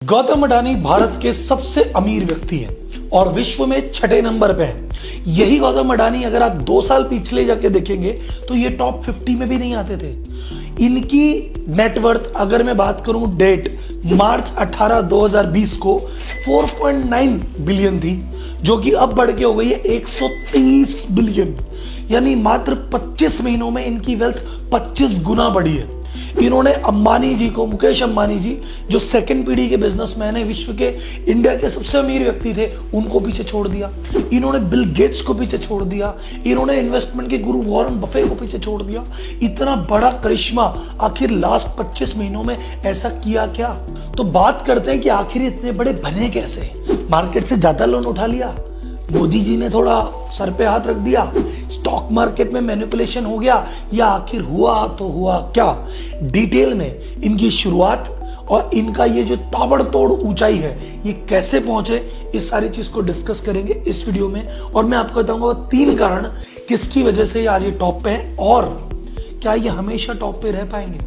गौतम अडानी भारत के सबसे अमीर व्यक्ति हैं और विश्व में 6ठे नंबर पे हैं। यही गौतम अडानी अगर आप 2 साल पिछले जाके देखेंगे तो ये टॉप 50 में भी नहीं आते थे। इनकी नेटवर्थ अगर मैं बात करूं डेट मार्च 18 2020 को 4.9 बिलियन थी, जो कि अब बढ़ के हो गई है 130 बिलियन। यानी मात्र 25 महीनों में इनकी वेल्थ 25 गुना बढ़ी है। इन्होंने अंबानी जी को, मुकेश अंबानी जी जो सेकंड पीढ़ी के बिजनेसमैन है, विश्व के इंडिया के सबसे अमीर व्यक्ति थे, उनको पीछे छोड़ दिया। इन्होंने बिल गेट्स को पीछे छोड़ दिया। इन्होंने इन्वेस्टमेंट के गुरु वॉरेन बफे को पीछे छोड़ दिया। इतना बड़ा करिश्मा आखिर लास्ट 25 महीनों में ऐसा किया क्या? तो बात करते हैं कि आखिर इतने बड़े बने कैसे। मार्केट से ज्यादा लोन उठा लिया, मोदी जी ने थोड़ा सर पे हाथ रख दिया, स्टॉक मार्केट में मैनिपुलेशन हो गया, या आखिर हुआ तो हुआ क्या? डिटेल में इनकी शुरुआत और इनका ये जो ताबड़तोड़ ऊंचाई है ये कैसे पहुंचे, इस सारी चीज को डिस्कस करेंगे इस वीडियो में। और मैं आपको बताऊंगा वो 3 कारण किसकी वजह से ये आज ये टॉप पे है और क्या ये हमेशा टॉप पे रह पाएंगे,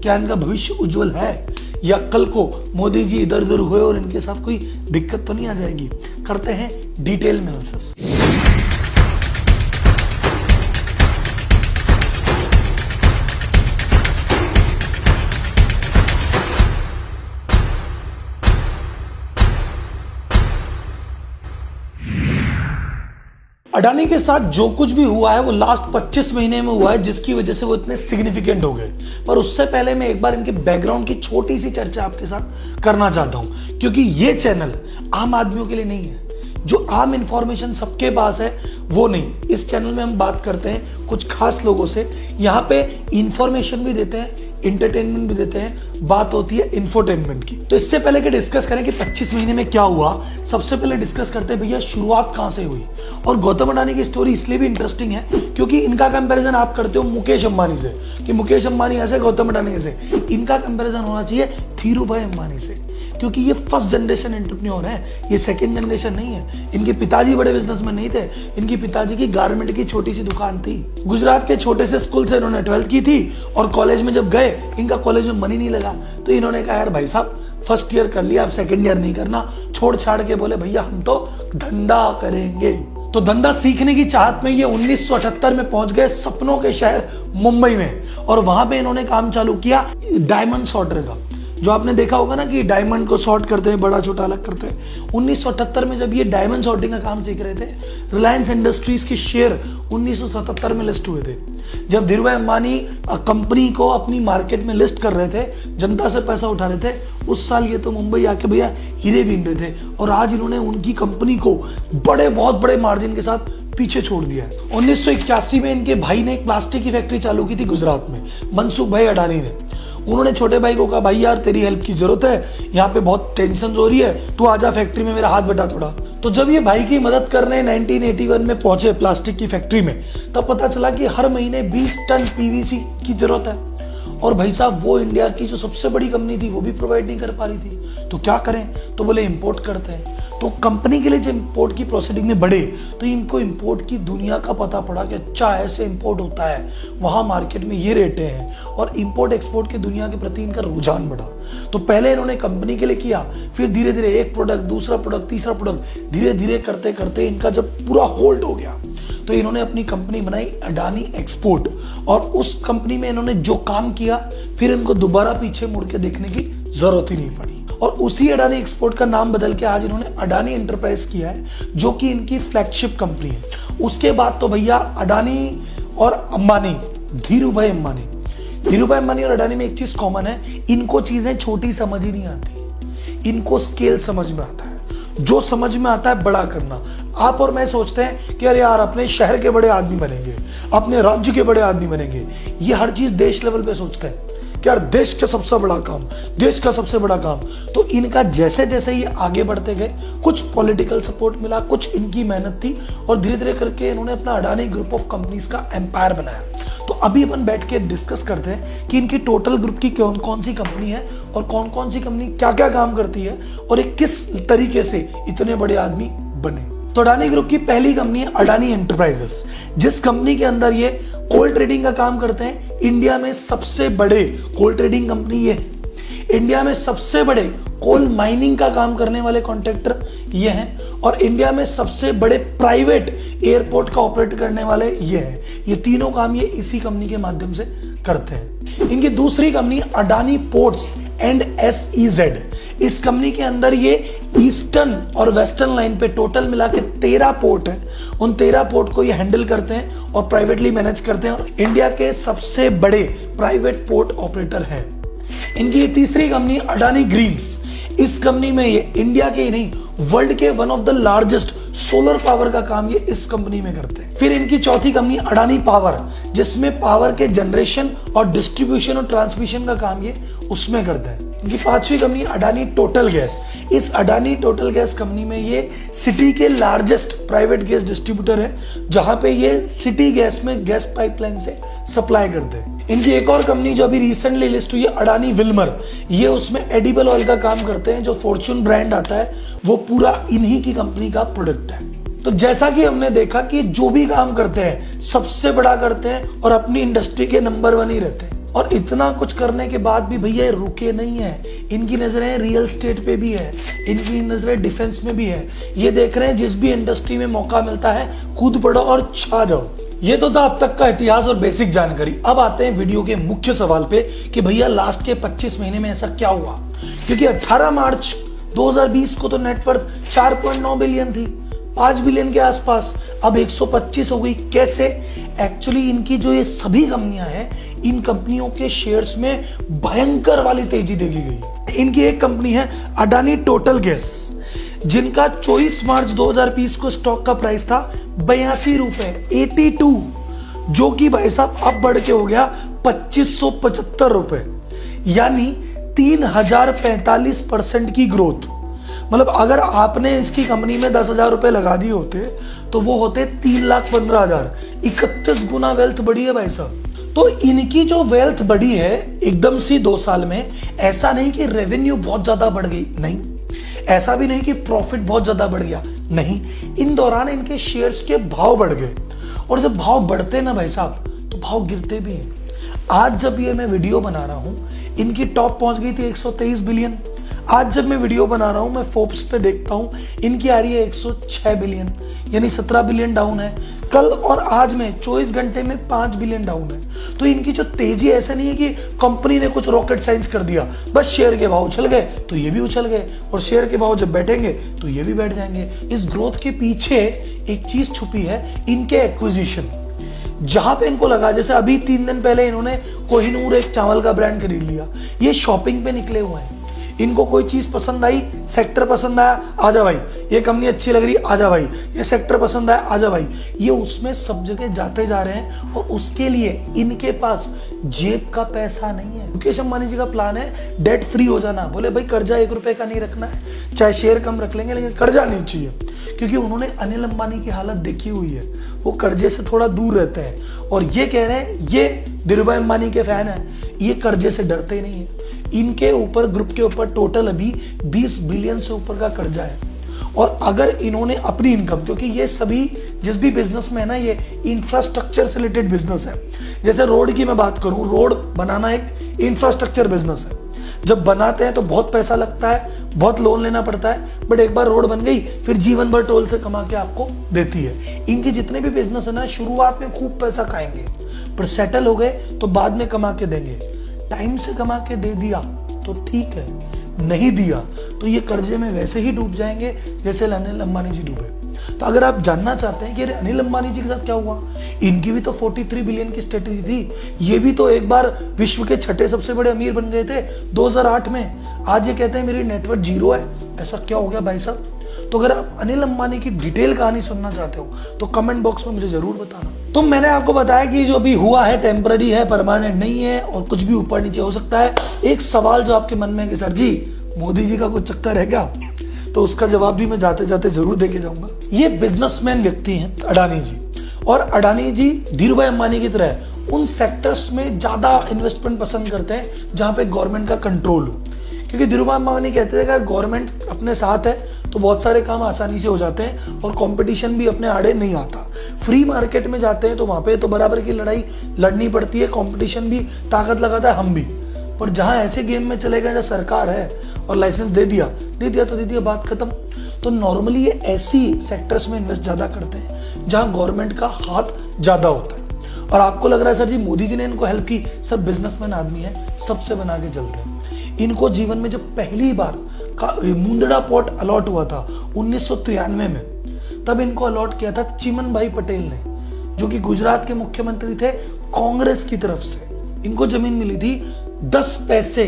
क्या इनका भविष्य उज्जवल है, या कल को मोदी जी इधर उधर हुए और इनके साथ कोई दिक्कत तो नहीं आ जाएगी। करते हैं डिटेल में एनालिसिस। अडानी के साथ जो कुछ भी हुआ है वो लास्ट 25 महीने में हुआ है, जिसकी वजह से वो इतने सिग्निफिकेंट हो गए। पर उससे पहले मैं एक बार इनके बैकग्राउंड की छोटी सी चर्चा आपके साथ करना चाहता हूं, क्योंकि ये चैनल आम आदमियों के लिए नहीं है। जो आम इंफॉर्मेशन सबके पास है वो नहीं। इस चैनल में हम बात करते हैं कुछ खास लोगों से। यहाँ पे इंफॉर्मेशन भी देते हैं, इंटरटेनमेंट भी देते हैं, बात होती है इंफोटेनमेंट की। तो इससे पहले कि डिस्कस करें कि 25 महीने में क्या हुआ, सबसे पहले डिस्कस करते हैं भैया शुरुआत कहां से हुई। और गौतम अडानी की स्टोरी इसलिए भी इंटरेस्टिंग है क्योंकि इनका कंपैरिजन आप करते हो मुकेश अंबानी से, कि मुकेश अंबानी ऐसे, गौतम अडानी ऐसे। इनका कंपैरिजन होना चाहिए धीरूभाई अंबानी से, क्योंकि ये फर्स्ट जनरेशन एंटरप्रेन्योर है, ये सेकंड जनरेशन नहीं है। इनके पिताजी बड़े बिजनेसमैन नहीं थे, इनकी पिताजी की गारमेंट की छोटी सी दुकान थी। गुजरात के छोटे से स्कूल से इन्होंने 12th की थी और कॉलेज में जब गए, इनका कॉलेज में मन ही नहीं लगा, तो इन्होंने कहा यार भाई साहब फर्स्ट ईयर कर लिया, अब सेकंड ईयर नहीं करना। छोड़ छाड़ के बोले भैया हम तो धंधा करेंगे। तो धंधा सीखने की चाहत में ये 1978 में पहुंच गए सपनों के शहर मुंबई में, और वहां पे इन्होंने काम चालू किया डायमंड सॉर्टर का। जो आपने देखा होगा ना कि डायमंड को सॉर्ट करते हैं, बड़ा छोटा अलग करते हैं। 1978 में जब ये डायमंड सॉर्टिंग का काम सीख रहे थे, रिलायंस इंडस्ट्रीज के शेयर 1977 में लिस्ट हुए थे। जब धीरूभाई अंबानी कंपनी को अपनी मार्केट में लिस्ट कर रहे थे, जनता से पैसा उठा रहे थे, उस साल ये तो मुंबई आके भैया हीरे बीन रहे थे, और आज इन्होंने उनकी कंपनी को बहुत बड़े मार्जिन के साथ पीछे छोड़ दिया है। 1981 में इनके भाई ने एक प्लास्टिक की फैक्ट्री चालू की थी गुजरात में, मनसुख भाई अडानी ने। उन्होंने छोटे भाई को कहा भाई यार तेरी हेल्प की जरूरत है, यहाँ पे बहुत टेंशन हो रही है, तू आजा फैक्ट्री में, मेरा हाथ बटा थोड़ा। तो जब ये भाई की मदद करने 1981 में पहुंचे प्लास्टिक की फैक्ट्री में, तब पता चला कि हर महीने 20 टन पीवीसी की जरूरत है, और भाई साहब वो इंडिया की जो सबसे बड़ी कंपनी थी वो भी प्रोवाइड नहीं कर पा रही थी। तो क्या करें, तो बोले इंपोर्ट करते हैं। तो कंपनी के लिए जब इंपोर्ट की प्रोसीडिंग में बढ़े तो इनको इंपोर्ट की दुनिया का पता पड़ा कि अच्छा ऐसे इंपोर्ट होता है, वहां मार्केट में ये रेटें हैं, और इंपोर्ट एक्सपोर्ट की दुनिया के प्रति इनका रुझान बढ़ा। तो पहले इन्होंने कंपनी के लिए किया, फिर धीरे धीरे एक प्रोडक्ट, दूसरा प्रोडक्ट, तीसरा प्रोडक्ट, धीरे धीरे करते करते इनका जब पूरा होल्ड हो गया तो इन्होंने अपनी कंपनी बनाई अडानी एक्सपोर्ट, और उस कंपनी में इन्होंने जो काम किया फिर इनको दोबारा पीछे मुड़ के देखने की जरूरत ही नहीं पड़ी। और उसी अडानी एक्सपोर्ट का नाम बदल के आज इन्होंने अडानी एंटरप्राइज किया है, जो कि इनकी फ्लैगशिप कंपनी है। उसके बाद तो भैया अडानी और अंबानी, धीरूभाई अंबानी और अडानी में एक चीज कॉमन है, इनको चीजें छोटी समझ ही नहीं आती, इनको स्केल समझ में आता है। जो समझ में आता है बड़ा करना। आप और मैं सोचते हैं कि अरे यार अपने शहर के बड़े आदमी बनेंगे, अपने राज्य के बड़े आदमी बनेंगे, ये हर चीज देश लेवल पे सोचते हैं कि यार देश का सबसे बड़ा काम, देश का सबसे बड़ा काम। तो इनका जैसे जैसे ये आगे बढ़ते गए, कुछ पॉलिटिकल सपोर्ट मिला, कुछ इनकी मेहनत थी, और धीरे धीरे करके इन्होंने अपना अडानी ग्रुप ऑफ कंपनीज का एम्पायर बनाया। तो अभी अपन बैठ के डिस्कस करते हैं कि इनकी टोटल ग्रुप की कौन कौन सी कंपनी है और कौन कौन सी कंपनी क्या क्या काम करती है, और एक किस तरीके से इतने बड़े आदमी बने। तो अडानी ग्रुप की पहली कंपनी है अडानी एंटरप्राइजेस, जिस कंपनी के अंदर ये कोल ट्रेडिंग का काम करते हैं। इंडिया में सबसे बड़े कोल ट्रेडिंग कंपनी ये है। इंडिया में सबसे बड़े कोल माइनिंग का काम करने वाले कॉन्ट्रैक्टर ये हैं और इंडिया में सबसे बड़े प्राइवेट एयरपोर्ट का ऑपरेट करने वाले ये हैं। ये तीनों काम ये इसी कंपनी के माध्यम से करते हैं। इनकी दूसरी company Adani ports and SEZ। इस कंपनी के अंदर ये ईस्टर्न और वेस्टर्न लाइन पे टोटल मिला के 13 पोर्ट है। उन 13 पोर्ट को ये हैंडल करते हैं और प्राइवेटली मैनेज करते हैं और इंडिया के सबसे बड़े प्राइवेट पोर्ट ऑपरेटर है। इनकी तीसरी कंपनी अडानी ग्रीन्स। इस कंपनी में ये इंडिया के ही नहीं वर्ल्ड के one of the largest solar power का काम ये इस कंपनी में करते हैं। फिर इनकी चौथी कंपनी अडानी पावर, जिसमें पावर के जनरेशन और डिस्ट्रीब्यूशन और ट्रांसमिशन का काम ये उसमें करता है। इनकी पांचवी कंपनी अडानी टोटल गैस। इस अडानी टोटल गैस कंपनी में ये सिटी के लार्जेस्ट प्राइवेट गैस डिस्ट्रीब्यूटर है, जहां पे ये सिटी गैस में गैस पाइपलाइन से सप्लाई करते हैं। इनकी एक और कंपनी जो अभी रिसेंटली लिस्ट हुई है अडानी विल्मर। ये उसमें एडिबल ऑयल का काम करते हैं। जो फॉर्च्यून ब्रांड आता है वो पूरा इन्हीं की कंपनी का प्रोडक्ट है। तो जैसा कि हमने देखा कि जो भी काम करते हैं सबसे बड़ा करते हैं और अपनी इंडस्ट्री के नंबर 1 ही रहते हैं। और इतना कुछ करने के बाद भी भैया रुके नहीं है। इनकी नजरें रियल एस्टेट पे भी है, इनकी नजरें डिफेंस में भी है। ये देख रहे हैं जिस भी इंडस्ट्री में मौका मिलता है कूद पड़ो और छा जाओ। ये तो था अब तक का इतिहास और बेसिक जानकारी। अब आते हैं वीडियो के मुख्य सवाल पे कि भैया लास्ट के 25 महीने में ऐसा क्या हुआ। क्योंकि 18 मार्च 2020 को तो नेटवर्थ 4.9 बिलियन थी, 5 बिलियन के आसपास, अब 125 हो गई। कैसे? एक्चुअली इनकी जो ये सभी कंपनियां हैं, इन कंपनियों के शेयर्स में भयंकर वाली तेजी देखी गई। इनकी एक कंपनी है अडानी टोटल गैस, जिनका 24 मार्च 2020 को स्टॉक का प्राइस था 82 रुपए 82, जो कि भाई साहब अब बढ़ के हो गया 2575 रुपए, यानी 3045% की ग्रोथ। मतलब अगर आपने इसकी कंपनी में 10,000 रुपए लगा दिए होते तो वो होते 3,15,000। 31 गुना वेल्थ बढ़ी है भाई साहब। तो इनकी जो वेल्थ बढ़ी है एकदम से 2 साल में, ऐसा नहीं कि रेवेन्यू बहुत ज्यादा बढ़ गई, नहीं, ऐसा भी नहीं कि प्रॉफिट बहुत ज्यादा बढ़ गया, नहीं, इन दौरान इनके शेयर्स के भाव बढ़ गए। और जब भाव बढ़ते ना भाई साहब तो भाव गिरते भी हैं। आज जब ये मैं वीडियो बना रहा हूं, इनकी टॉप पहुंच गई थी 123 बिलियन। आज जब मैं वीडियो बना रहा हूं, मैं फोर्ब्स पे देखता हूं, इनकी आ रही है 106 बिलियन, यानी 17 बिलियन डाउन है। कल और आज में 24 घंटे में 5 बिलियन डाउन है। तो इनकी जो तेजी ऐसा नहीं है कि कंपनी ने कुछ रॉकेट साइंस कर दिया, बस शेयर के भाव उछल गए तो ये भी उछल गए, और शेयर के भाव जब बैठेंगे तो ये भी बैठ जाएंगे। इस ग्रोथ के पीछे एक चीज छुपी है, इनके एक्विजिशन। जहां पे इनको लगा, जैसे अभी 3 दिन पहले इन्होंने कोहिनूर एक चावल का ब्रांड खरीद लिया। ये शॉपिंग पे निकले हुए हैं। इनको कोई चीज पसंद आई, सेक्टर पसंद आया, आजा भाई, ये कंपनी अच्छी लग रही, आजा भाई, ये सेक्टर पसंद आया, आजा भाई। ये उसमें सब जगह जाते जा रहे हैं और उसके लिए इनके पास जेब का पैसा नहीं है। मुकेश अंबानी जी का प्लान है डेट फ्री हो जाना। बोले भाई कर्जा 1 रुपए का नहीं रखना है, चाहे शेयर कम रख लेंगे लेकिन कर्जा नहीं चाहिए। क्योंकि उन्होंने अनिल अंबानी की हालत देखी हुई है, वो कर्जे से थोड़ा दूर रहते हैं और ये कह रहे हैं, ये धीरूभाई अंबानी के फैन है, ये कर्जे से डरते ही नहीं है। इनके ऊपर, ग्रुप के ऊपर टोटल अभी 20 बिलियन से ऊपर का कर्जा है। और अगर इन्होंने अपनी इनकम, क्योंकि ये सभी जिस भी बिजनेस में है ना, ये इंफ्रास्ट्रक्चर से रिलेटेड बिजनेस है। जैसे रोड की मैं बात करूं, रोड बनाना एक इंफ्रास्ट्रक्चर बिजनेस है। जब बनाते हैं तो बहुत पैसा लगता है, बहुत लोन लेना पड़ता है, बट एक बार रोड बन गई फिर जीवन भर टोल से कमा के आपको देती है। इनके जितने भी बिजनेस है ना, शुरुआत में खूब पैसा खाएंगे, पर सेटल हो गए तो बाद में कमा के देंगे। टाइम से कमा के दे दिया तो ठीक है, नहीं दिया तो ये कर्जे में वैसे ही डूब जाएंगे जैसे अनिल अंबानी जी डूबे। तो अगर आप जानना चाहते हैं कि अरे अनिल अंबानी जी के साथ क्या हुआ, इनकी भी तो 43 बिलियन की स्ट्रेटेजी थी। ये भी तो एक बार विश्व के 6ठे सबसे बड़े अमीर बन गए थे 2008 में। आज ये कहते हैं मेरी नेटवर्थ 0 है। ऐसा क्या हो गया भाई साहब? तो अगर आप अनिल अंबानी की डिटेल कहानी सुनना चाहते हो तो कमेंट बॉक्स में मुझे जरूर बताना। तो मैंने आपको बताया कि जो अभी हुआ है टेम्पररी है, परमानेंट नहीं है और कुछ भी ऊपर नीचे हो सकता है। एक सवाल जो आपके मन में है कि सर जी मोदी जी का कुछ चक्कर है क्या, तो उसका जवाब भी मैं जाते जाते जरूर देके जाऊंगा। ये बिजनेसमैन व्यक्ति हैं अडानी जी, और अडानी जी धीरूभाई अंबानी की तरह उन सेक्टर्स में ज्यादा इन्वेस्टमेंट पसंद करते हैं जहां पे गवर्नमेंट का कंट्रोल हो। क्योंकि धीरूभाई अंबानी कहते थे अगर गवर्नमेंट अपने साथ है तो बहुत सारे काम आसानी से हो जाते हैं और कंपटीशन भी अपने आड़े नहीं आता। फ्री मार्केट में जाते हैं तो वहां पे तो बराबर की लड़ाई लड़नी पड़ती है, कंपटीशन भी ताकत लगाता है, हम भी, और जहां ऐसे गेम में चले गए जहां सरकार है और लाइसेंस दे दिया तो दे दिया, बात खत्म। तो नॉर्मली ये ऐसी सेक्टर्स में इन्वेस्ट ज्यादा करते हैं जहां गवर्नमेंट का हाथ ज्यादा होता है। और आपको लग रहा है सर जी मोदी जी ने इनको हेल्प की, सर बिजनेसमैन आदमी है, सबसे बना के चल रहे हैं। इनको जीवन में जब पहली बार मुंदड़ा पोर्ट अलॉट हुआ था 1993 में, तब इनको अलॉट किया था चिमन भाई पटेल ने, जो कि गुजरात के मुख्यमंत्री थे कांग्रेस की तरफ से। इनको जमीन मिली थी 10 पैसे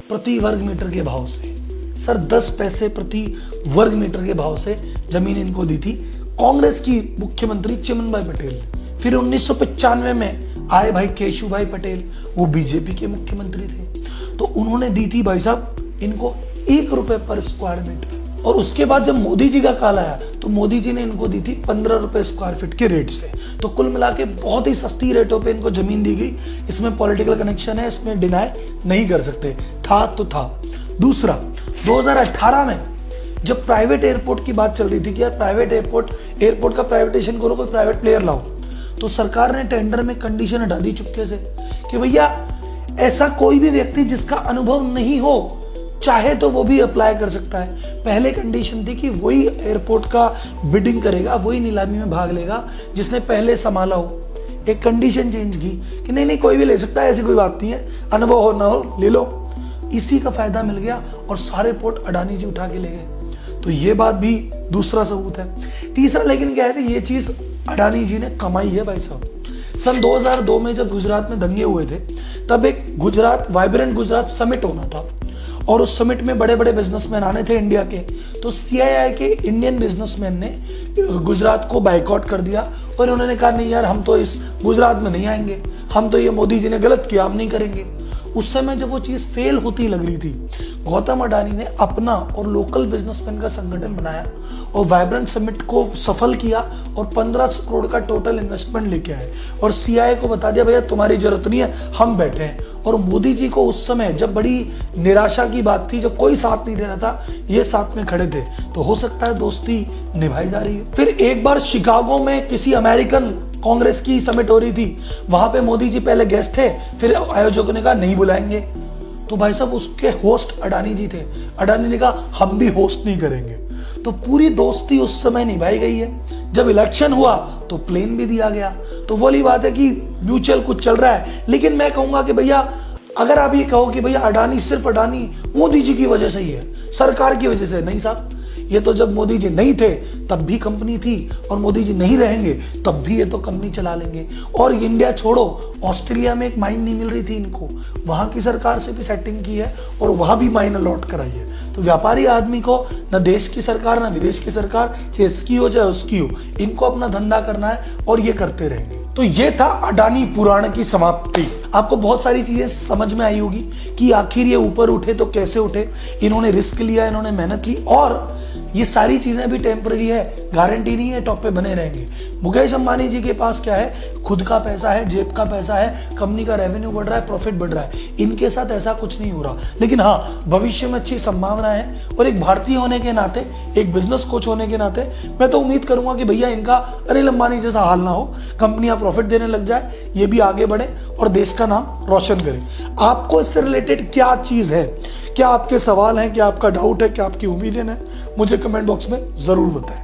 प्रति वर्ग मीटर के भाव से। सर 10 पैसे प्रति वर्ग मीटर के भाव से जमीन इनको दी थी कांग्रेस की मुख्यमंत्री चिमन भाई पटेल ने। फिर 1995 में आए भाई केशु भाई पटेल, वो बीजेपी के मुख्यमंत्री थे, तो उन्होंने दी थी भाई साहब इनको 1 रुपए पर स्क्वायर मीटर। और उसके बाद जब मोदी जी का काल आया तो मोदी जी ने इनको दी थी 15 रुपए स्क्वायर फीट के रेट से। तो कुल मिला के बहुत ही सस्ती रेटों पे इनको जमीन दी गई। इसमें पॉलिटिकल कनेक्शन है, इसमें डिनाई नहीं कर सकते, था तो था। दूसरा 2018 में जब प्राइवेट एयरपोर्ट की बात चल रही थी कि यार प्राइवेट एयरपोर्ट का प्राइवेटाइजेशन करो, कोई प्राइवेट प्लेयर लाओ, तो सरकार ने टेंडर में कंडीशन हटा दी चुपके से कि भैया ऐसा कोई भी व्यक्ति जिसका अनुभव नहीं हो चाहे तो वो भी अप्लाई कर सकता है। पहले कंडीशन थी कि वही एयरपोर्ट का बिडिंग करेगा, वही नीलामी में भाग लेगा जिसने पहले संभाला हो। एक कंडीशन चेंज की कि नहीं कोई भी ले सकता है, ऐसी कोई बात नहीं है, अनुभव हो ना हो ले लो। इसी का फायदा मिल गया और सारे पोर्ट अडानी जी उठा के ले गए। तो ये बात भी दूसरा सबूत है। तीसरा लेकिन क्या है कि ये चीज अडानी जी ने कमाई है भाई साहब। सन 2002 में जब गुजरात में दंगे हुए थे, तब एक वाइब्रेंट गुजरात समिट होना था और उस समिट में बड़े बड़े बिजनेसमैन आने थे इंडिया के। तो सीआईआई के इंडियन बिजनेसमैन ने गुजरात को बाइकआउट कर दिया और उन्होंने कहा नहीं यार हम तो इस गुजरात में नहीं आएंगे, हम तो ये मोदी जी ने गलत किया, हम नहीं करेंगे। उस समय जब वो चीज फेल होती लग रही थी, गौतम अडानी ने अपना और लोकल बिजनेसमैन का संगठन बनाया और वाइब्रेंट समिट को सफल किया और 1500 करोड़ का टोटल इन्वेस्टमेंट लेके आए और सीआईआई को बता दिया भैया तुम्हारी जरूरत नहीं है, हम बैठे हैं। और मोदी जी को उस समय जब बड़ी निराशा की बात थी, जब कोई साथ नहीं दे रहा था, ये साथ में खड़े थे। तो हो सकता है दोस्ती निभाई जा रही है। फिर एक बार शिकागो में किसी अमेरिकन कांग्रेस की समिट हो रही थी, वहां पे मोदी जी पहले गेस्ट थे, फिर आयोजकों ने कहा नहीं बुलाएंगे, तो भाई साहब उसके होस्ट अडानी जी थे। अडानी ने कहा हम भी होस्ट नहीं करेंगे। तो पूरी दोस्ती उस समय निभाई गई है। जब इलेक्शन हुआ तो प्लेन भी दिया गया। तो वाली बात है कि म्यूचुअल कुछ चल रहा है। लेकिन मैं कहूंगा कि भैया अगर आप ये कहो कि भैया अडानी सिर्फ अडानी मोदी जी की वजह से ही है, सरकार की वजह से नहीं साहब, ये तो जब मोदी जी नहीं थे तब भी कंपनी थी और मोदी जी नहीं रहेंगे तब भी ये तो कंपनी चला लेंगे। और इंडिया छोड़ो, ऑस्ट्रेलिया में एक माइन नहीं मिल रही थी इनको, वहां की सरकार से भी सेटिंग की है और वहां भी माइन अलॉट कराई है। तो व्यापारी आदमी को न देश की सरकार न विदेश की सरकार, चाहे इसकी हो चाहे उसकी हो, इनको अपना धंधा करना है और ये करते रहेंगे। तो ये था अडानी पुराण की समाप्ति। आपको बहुत सारी चीजें समझ में आई होगी कि आखिर ये ऊपर उठे तो कैसे उठे। इन्होंने रिस्क लिया, इन्होंने मेहनत की और ये सारी चीजें भी टेम्पररी है, गारंटी नहीं है टॉप पे बने रहेंगे। मुकेश अंबानी जी के पास क्या है, खुद का पैसा है, जेब का पैसा है, कंपनी का रेवेन्यू बढ़ रहा है, प्रॉफिट बढ़ रहा है। इनके साथ ऐसा कुछ नहीं हो रहा। लेकिन हाँ, भविष्य में अच्छी संभावना है और एक भारतीय होने के नाते, एक बिजनेस कोच होने के नाते मैं तो उम्मीद करूंगा कि भैया इनका अनिल अंबानी जैसा हाल ना हो, कंपनियां प्रॉफिट देने लग जाए, ये भी आगे बढ़े और देश का नाम रोशन करे। आपको इससे रिलेटेड क्या चीज है, क्या आपके सवाल हैं, क्या आपका डाउट है, क्या आपकी ओपिनियन है, मुझे कमेंट बॉक्स में जरूर बताएं।